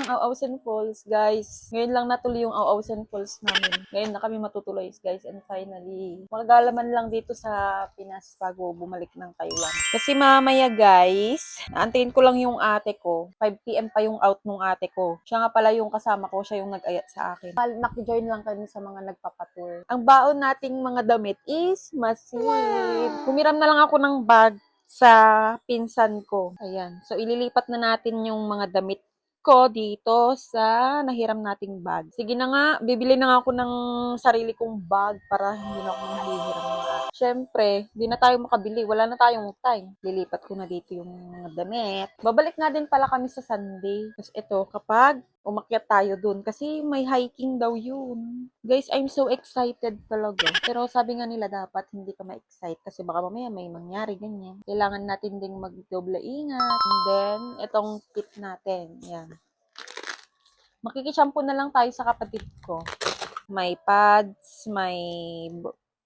ng Awawsan Falls, guys. Ngayon lang natuloy yung Awawsan Falls namin. Ngayon na kami matutuloy, guys. And finally, magagalaman lang dito sa Pinas bago bumalik ng Taiwan. Kasi mamaya, guys, naantayin ko lang yung ate ko. 5 PM pa yung out nung ate ko. Siya nga pala yung kasama ko, siya yung nag-ayat sa akin. Nakijoin lang kami sa mga nagpapatur. Ang baon nating mga damit is massive. Humiram na lang ako ng bag sa pinsan ko. Ayan. So, ililipat na natin yung mga damit ko dito sa nahiram nating bag. Sige na nga, bibili na nga ako ng sarili kong bag para hindi na ako mahihiram na. Siyempre, di na tayo makabili. Wala na tayong time. Lilipat ko na dito yung mga damit. Babalik nga din pala kami sa Sunday. Tapos ito, kapag umakyat tayo dun. Kasi may hiking daw yun. Guys, I'm so excited talaga. Pero sabi nga nila dapat hindi ka ma-excite kasi baka mamaya may mangyari ganyan. Kailangan natin ding magdoble ingat. And then, itong kit natin. Yan. Makikishampoo na lang tayo sa kapatid ko. May pads, may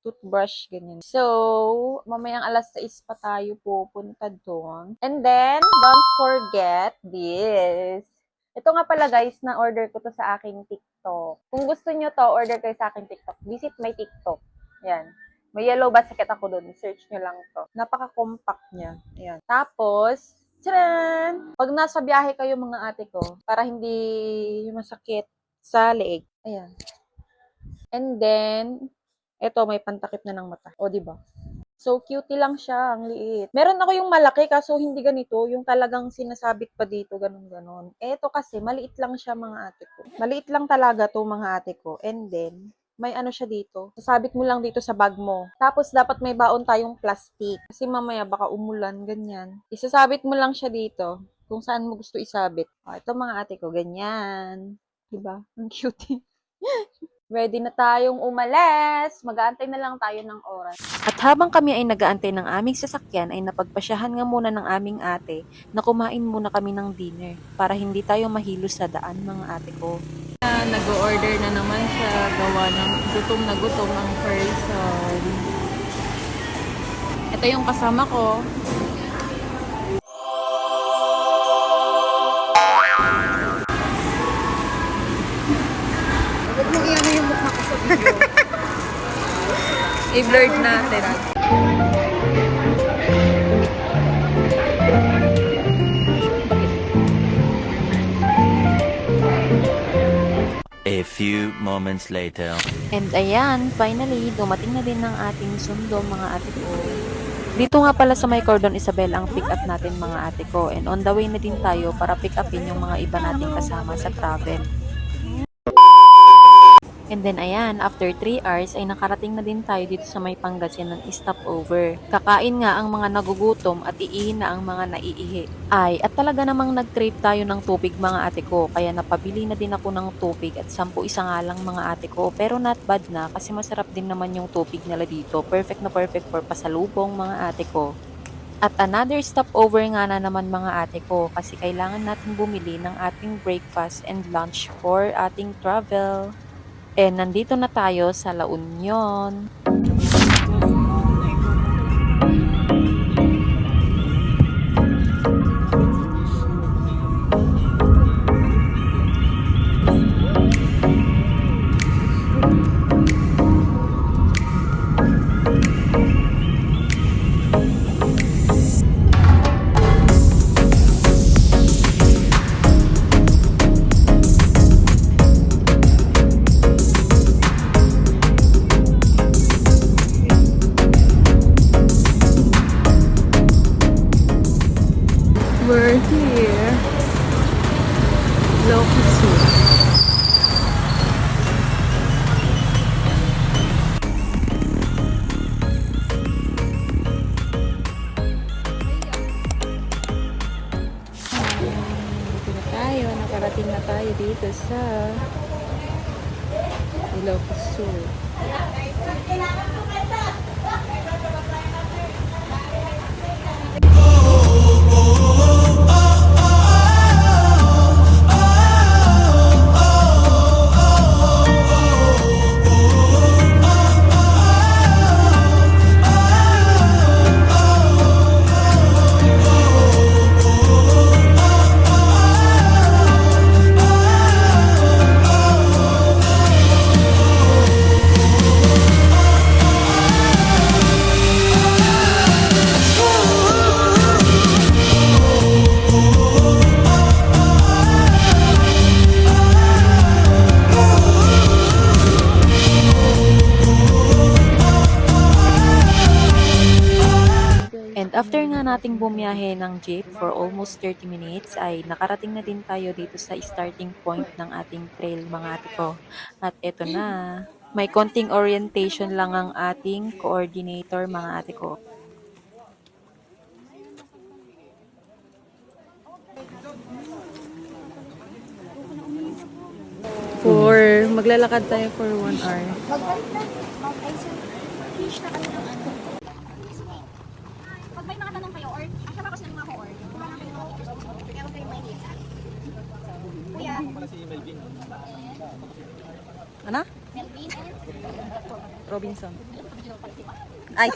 toothbrush, ganyan. So, mamayang alas 6 pa tayo pupunta doon. And then, don't forget this. Ito nga pala guys, na-order ko to sa aking TikTok. Kung gusto nyo to, order kayo sa aking TikTok. Visit my TikTok. Yan. May yellow basket ako doon. Search nyo lang to. Napaka-compact niya. Ayan. Tapos, tcharan! Pag nasa biyahe kayo mga ate ko, para hindi masakit sa leeg. Ayan. And then, eto, may pantakip na ng mata. O, diba? So, cutie lang siya. Ang liit. Meron ako yung malaki, kaso hindi ganito. Yung talagang sinasabit pa dito, ganun-ganon. Eto kasi, maliit lang siya mga ate ko. Maliit lang talaga to mga ate ko. And then, may ano siya dito. Sasabit mo lang dito sa bag mo. Tapos, dapat may baon tayong plastic. Kasi mamaya, baka umulan, ganyan. Isasabit mo lang siya dito. Kung saan mo gusto isabit. O, ito mga ate ko, ganyan. Diba? Ang cutie. Ready na tayong umalis. Mag-aantay na lang tayo ng oras. At habang kami ay nag-aantay ng aming sasakyan ay napagpasyahan nga muna ng aming ate na kumain muna kami ng dinner para hindi tayo mahilo sa daan mga ate ko. Nag-order na naman siya. Gawa ng gutom na gutom ang person. Ito yung kasama ko. I-blurred natin. A few moments later. And ayan, finally, dumating na din ng ating sundo mga ate ko. Dito nga pala sa may Cordon Isabel ang pick up natin mga ate ko. And on the way na din tayo para pick upin yung mga iba nating kasama sa travel. And then ayan, after 3 hours ay nakarating na din tayo dito sa may Pangasinan stopover. Kakain nga ang mga nagugutom at iihin na ang mga naiihi. At talaga namang nag-crave tayo ng tubig mga ate ko. Kaya napabili na din ako ng tubig at 10 isa nga lang mga ate ko. Pero not bad na kasi masarap din naman yung tubig nila dito. Perfect na perfect for pasalubong mga ate ko. At another stopover nga na naman mga ate ko kasi kailangan natin bumili ng ating breakfast and lunch for ating travel. Nandito na tayo sa La Union. We're here. Lokisu. Dito na tayo. Nakarating na tayo dito sa Lokisu. after nga nating bumiyahe ng jeep for almost 30 minutes ay nakarating na din tayo dito sa starting point ng ating trail mga ate ko. At eto na, may konting orientation lang ang ating coordinator mga ate ko. Maglalakad tayo for 1 hour. Pag may mga tanong kayo or siya ba kasi ng mga ko or wala na kayo meron kayong may idea. Kuya, Ano? Melvin, Robinson. Ay!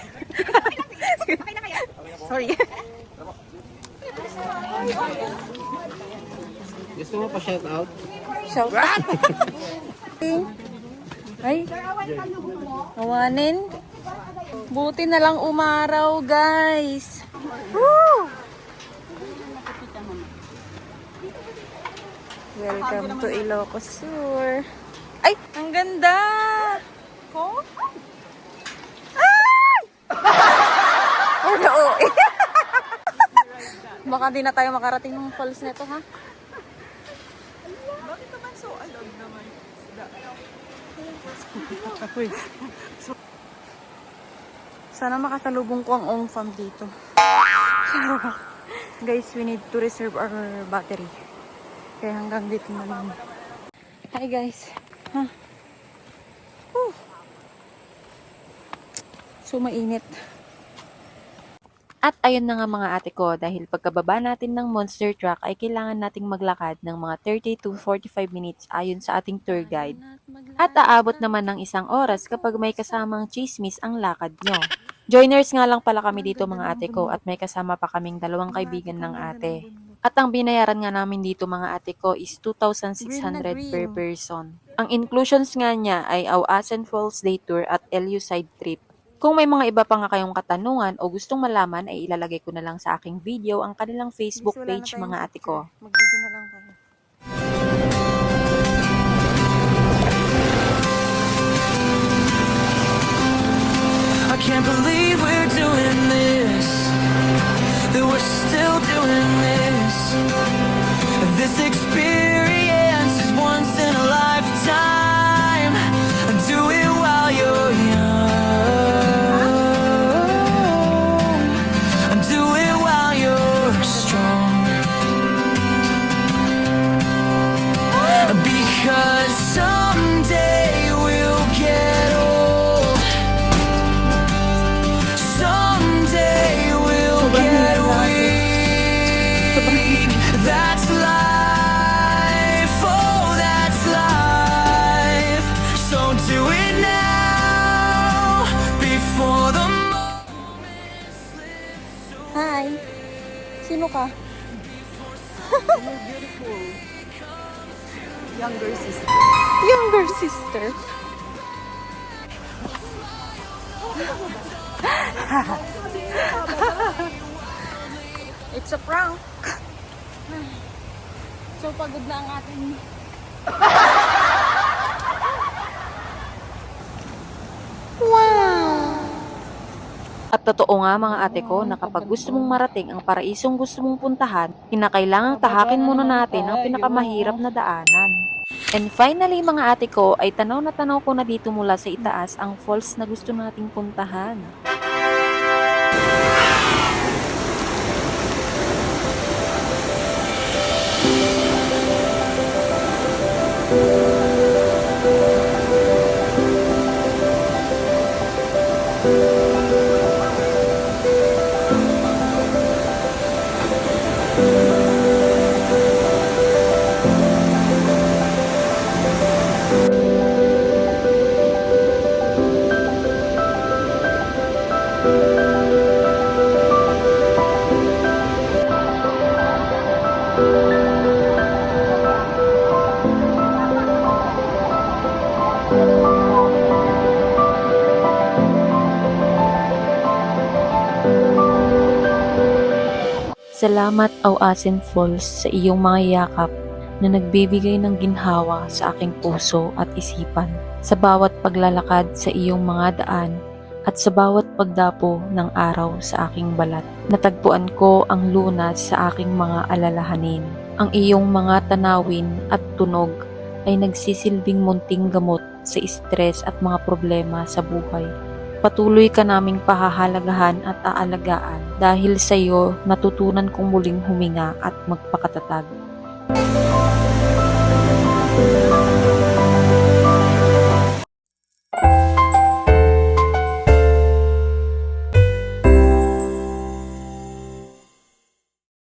okay na kaya? Sorry. Gusto mo pa shout out? Shout out! Ay! Awanin. Buti na lang umaraw, guys. Woo! Welcome to Ilocos Sur. Ay! Ang ganda! Oh? Ay! Oo. Baka di na tayo makarating ng falls nito, ha? Bakit naman so alog naman? Sana makasalubong ko ang Ong Farm dito. Guys, we need to reserve our battery. Kaya hanggang dito na lang. Hi guys. Huh. So mainit. At ayun na nga mga ate ko, dahil pagkababa natin ng monster truck ay kailangan nating maglakad ng mga 30 to 45 minutes ayon sa ating tour guide. At aabot naman ng 1 oras kapag may kasamang chismis ang lakad nyo. Joiners nga lang pala kami dito mga ate ko at may kasama pa kaming 2 kaibigan ng ate. At ang binayaran nga namin dito mga ate ko is 2,600 per person. Ang inclusions nga niya ay Auasen Falls Day Tour at LU Side Trip. Kung may mga iba pa nga kayong katanungan o gustong malaman ay ilalagay ko na lang sa aking video ang kanilang Facebook page mga ate ko. Mag-video na lang tayo. I can't believe we're doing this, that we're still doing this. This experience is once in a lifetime. Do it while you're young. Do it while you're strong. Because someday we'll get old. Someday we'll get weak. That's life, oh that's life. So do it now, before the moment slips away. Hi! Sino ka? Younger sister. It's a prank. So pagod na ang ating At totoo nga mga ate ko na kapag gusto mong marating ang paraisong gusto mong puntahan, kinakailangang tahakin muna natin ang pinakamahirap na daanan. And finally mga ate ko ay tanaw na tanaw ko na dito mula sa itaas ang falls na gusto nating puntahan. Salamat Auasen Falls sa iyong mga yakap na nagbibigay ng ginhawa sa aking puso at isipan. Sa bawat paglalakad sa iyong mga daan At sa bawat pagdapo ng araw sa aking balat, natagpuan ko ang lunas sa aking mga alalahanin. Ang iyong mga tanawin at tunog ay nagsisilbing munting gamot sa stress at mga problema sa buhay. Patuloy ka naming pahahalagahan at aalagaan dahil sa iyo natutunan kong muling huminga at magpakatatag.